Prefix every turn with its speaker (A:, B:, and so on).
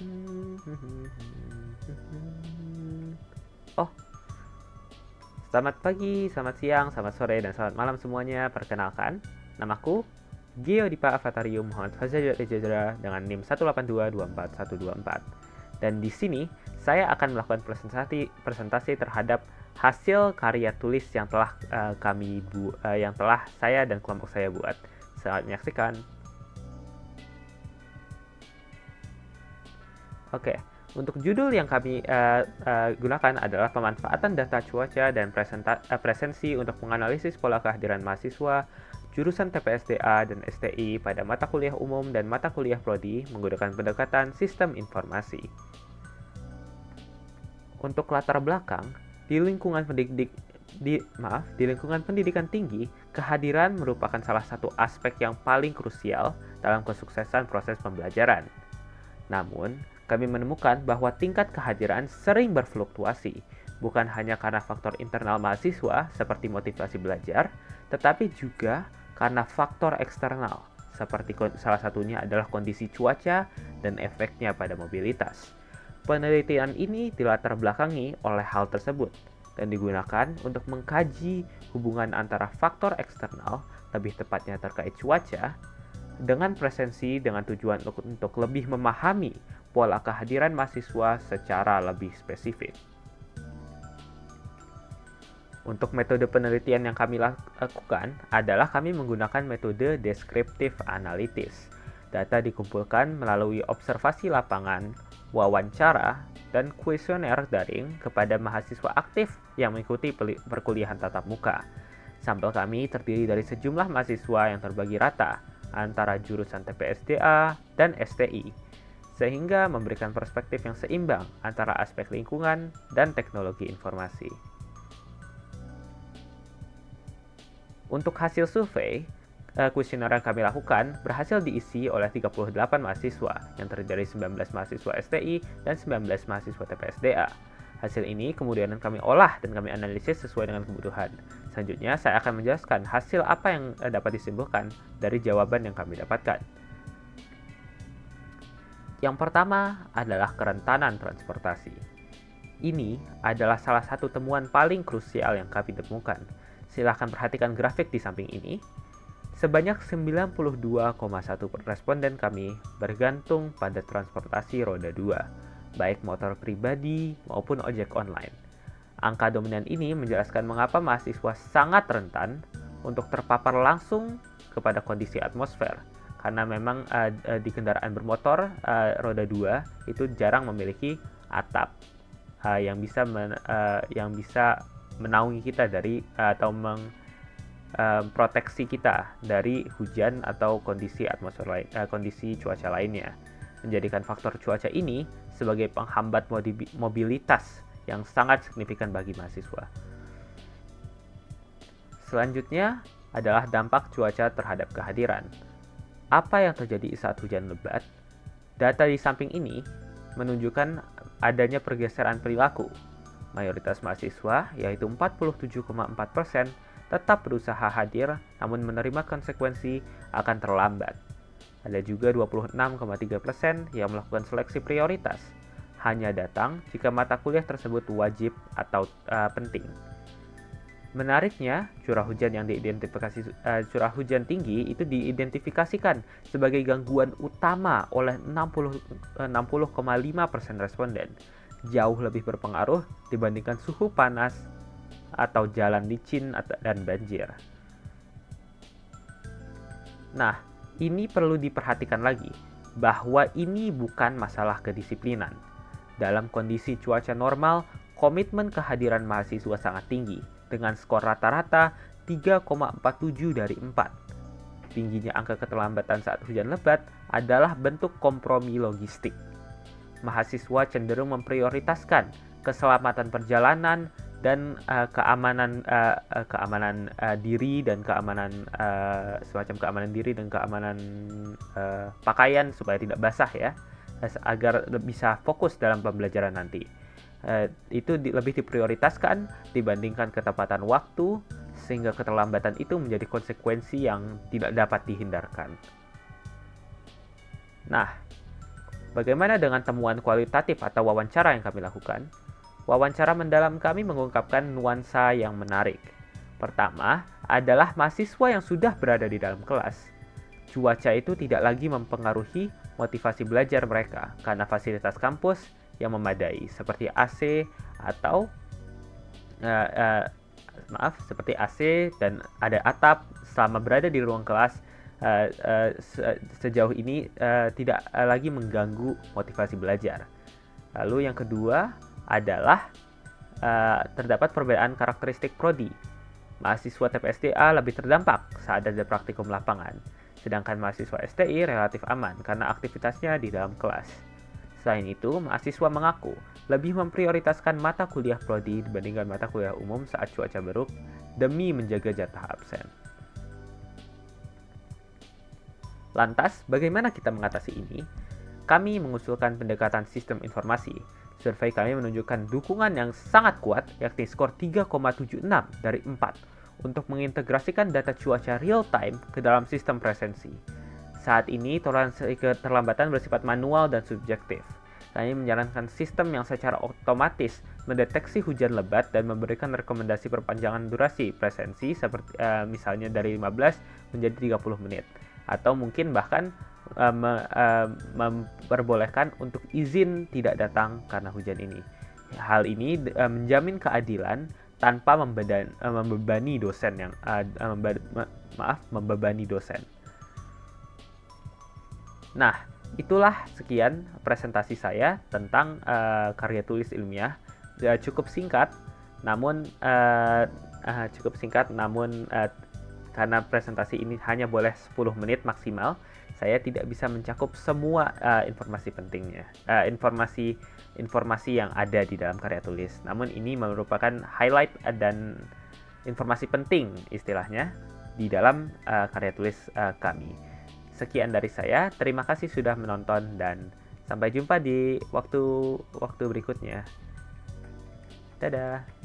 A: Oh, selamat pagi, selamat siang, selamat sore, dan selamat malam semuanya. Perkenalkan, namaku Geodipa Avatarium Muhammad Fazal Rejadra dengan NIM 182242124. Dan di sini saya akan melakukan presentasi terhadap hasil karya tulis yang telah yang telah saya dan kelompok saya buat. Selamat menyaksikan. Oke, untuk judul yang kami gunakan adalah pemanfaatan data cuaca dan presensi untuk menganalisis pola kehadiran mahasiswa jurusan TPSDA dan STI pada mata kuliah umum dan mata kuliah prodi menggunakan pendekatan sistem informasi. Untuk latar belakang, di lingkungan pendidikan tinggi, kehadiran merupakan salah satu aspek yang paling krusial dalam kesuksesan proses pembelajaran. Namun, kami menemukan bahwa tingkat kehadiran sering berfluktuasi, bukan hanya karena faktor internal mahasiswa seperti motivasi belajar, tetapi juga karena faktor eksternal, seperti salah satunya adalah kondisi cuaca dan efeknya pada mobilitas. Penelitian ini dilatar belakangi oleh hal tersebut dan digunakan untuk mengkaji hubungan antara faktor eksternal, lebih tepatnya terkait cuaca, dengan presensi dengan tujuan untuk lebih memahami pola kehadiran mahasiswa secara lebih spesifik. Untuk metode penelitian yang kami lakukan adalah kami menggunakan metode descriptive analysis. Data dikumpulkan melalui observasi lapangan, wawancara, dan kuesioner daring kepada mahasiswa aktif yang mengikuti perkuliahan tatap muka. Sampel kami terdiri dari sejumlah mahasiswa yang terbagi rata antara jurusan TPSDA dan STI, sehingga memberikan perspektif yang seimbang antara aspek lingkungan dan teknologi informasi. Untuk hasil survei, kuesioner yang kami lakukan berhasil diisi oleh 38 mahasiswa yang terdiri dari 19 mahasiswa STI dan 19 mahasiswa TPSDA. Hasil ini kemudian kami olah dan kami analisis sesuai dengan kebutuhan. Selanjutnya, saya akan menjelaskan hasil apa yang dapat disimpulkan dari jawaban yang kami dapatkan. Yang pertama adalah kerentanan transportasi. Ini adalah salah satu temuan paling krusial yang kami temukan. Silahkan perhatikan grafik di samping ini. Sebanyak 92,1% responden kami bergantung pada transportasi roda 2, baik motor pribadi maupun ojek online. Angka dominan ini menjelaskan mengapa mahasiswa sangat rentan untuk terpapar langsung kepada kondisi atmosfer, karena memang di kendaraan bermotor roda 2 itu jarang memiliki atap yang bisa menaungi kita dari atau proteksi kita dari hujan atau kondisi atmosfer kondisi cuaca lainnya, menjadikan faktor cuaca ini sebagai penghambat mobilitas yang sangat signifikan bagi mahasiswa. Selanjutnya adalah dampak cuaca terhadap kehadiran. Apa yang terjadi saat hujan lebat? Data di samping ini menunjukkan adanya pergeseran perilaku. Mayoritas mahasiswa, yaitu 47,4%, tetap berusaha hadir namun menerima konsekuensi akan terlambat. Ada juga 26,3% yang melakukan seleksi prioritas, hanya datang jika mata kuliah tersebut wajib atau penting. Menariknya, curah hujan tinggi itu diidentifikasikan sebagai gangguan utama oleh 60,5% responden, jauh lebih berpengaruh dibandingkan suhu panas atau jalan licin dan banjir. Nah, ini perlu diperhatikan lagi, bahwa ini bukan masalah kedisiplinan. Dalam kondisi cuaca normal, komitmen kehadiran mahasiswa sangat tinggi, dengan skor rata-rata 3,47 dari 4. Tingginya angka keterlambatan saat hujan lebat adalah bentuk kompromi logistik. Mahasiswa cenderung memprioritaskan keselamatan perjalanan dan keamanan diri dan keamanan diri dan keamanan pakaian supaya tidak basah ya, agar bisa fokus dalam pembelajaran nanti. Itu lebih diprioritaskan dibandingkan ketepatan waktu, sehingga keterlambatan itu menjadi konsekuensi yang tidak dapat dihindarkan. Nah, Bagaimana dengan temuan kualitatif atau wawancara yang kami lakukan? Wawancara mendalam kami mengungkapkan nuansa yang menarik. Pertama, adalah mahasiswa yang sudah berada di dalam kelas. Cuaca itu tidak lagi mempengaruhi motivasi belajar mereka karena fasilitas kampus yang memadai seperti AC atau seperti AC dan ada atap selama berada di ruang kelas. Sejauh ini tidak lagi mengganggu motivasi belajar. Lalu yang kedua adalah terdapat perbedaan karakteristik prodi. Mahasiswa TPSDA lebih terdampak saat ada praktikum lapangan, sedangkan mahasiswa STI relatif aman karena aktivitasnya di dalam kelas. Selain itu, mahasiswa mengaku lebih memprioritaskan mata kuliah prodi dibandingkan mata kuliah umum saat cuaca buruk demi menjaga jatah absen. Lantas, bagaimana kita mengatasi ini? Kami mengusulkan pendekatan sistem informasi. Survei kami menunjukkan dukungan yang sangat kuat, yakni skor 3,76 dari 4, untuk mengintegrasikan data cuaca real-time ke dalam sistem presensi. Saat ini, toleransi keterlambatan bersifat manual dan subjektif. Kami menjalankan sistem yang secara otomatis mendeteksi hujan lebat dan memberikan rekomendasi perpanjangan durasi presensi, seperti misalnya dari 15 menjadi 30 menit. Atau mungkin bahkan memperbolehkan untuk izin tidak datang karena hujan ini. Hal ini menjamin keadilan tanpa membebani dosen yang membebani dosen. Nah, itulah sekian presentasi saya tentang karya tulis ilmiah. Cukup singkat, namun karena presentasi ini hanya boleh 10 menit maksimal, saya tidak bisa mencakup semua informasi pentingnya, informasi yang ada di dalam karya tulis. Namun ini merupakan highlight dan informasi penting istilahnya di dalam karya tulis kami. Sekian dari saya, terima kasih sudah menonton dan sampai jumpa di waktu berikutnya. Dadah.